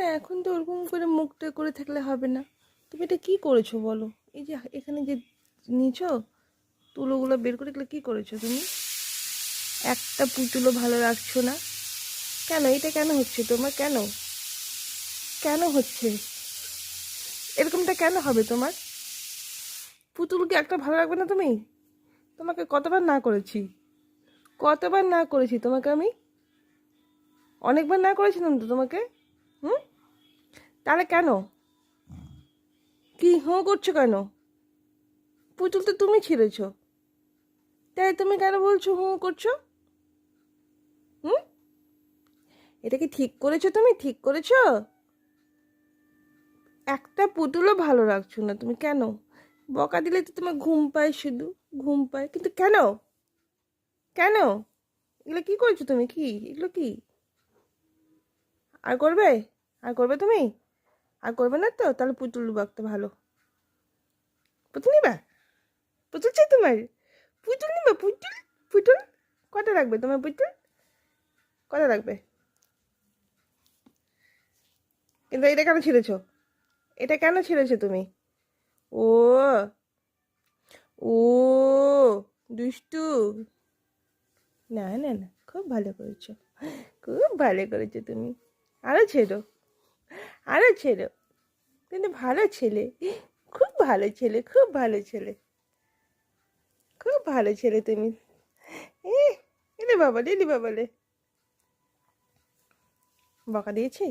না, এখন তো ওরকম করে মুখটা করে থাকলে হবে না। তুমি এটা কি করেছো বলো? এই যে এখানে যে নিছো তুলোগুলো বের করে এগুলো কি করেছো তুমি? একটা পুতুলও ভালো রাখছো না কেন? এটা কেন হচ্ছে তোমার? কেন কেন হচ্ছে এরকমটা? কেন হবে তোমার? পুতুলকে একটা ভালো রাখবে না তুমি? তোমাকে কতবার না করেছি, কতবার না করেছি তোমাকে আমি? অনেকবার না করেছিলাম তো তোমাকে। হুম, তাহলে কেন? কি হুঁ করছো কেন? পুতুল তো তুমি ছিঁড়েছো, তাই তুমি কেন বলছো হুঁ করছো? হুম, এটা কি ঠিক করেছো? তুমি ঠিক করেছো? একটা পুতুলও ভালো রাখছো না তুমি কেন? বকা দিলে তো তোমার ঘুম পায়, শুধু ঘুম পায়, কিন্তু কেন? কেন এগুলো কি করেছো তুমি? কি এগুলো কি আর করবে? আর করবে তুমি? আর করবে না তো? তাহলে পুতুল বাগতে ভালো। পুতুল নিবা? পুতুল চাই তোমার? পুতুল নিবা? পুতুল পুতুল কটা রাখবে তোমার পুতুল? কটা রাখবে? কিন্তু এটা কেন ছিঁড়েছো? এটা কেন ছিঁড়েছো তুমি? ও, ও, দুষ্টু। না না না, খুব ভালো করেছো, খুব ভালো করেছো তুমি। আরো ছেড়ো, আরো ছেড়ো। কিন্তু ভালো ছেলে, খুব ভালো ছেলে, খুব ভালো ছেলে, খুব ভালো ছেলে তুমি। এ, এলে বাবা, এলি বাবা লে। বকা দিয়েছি?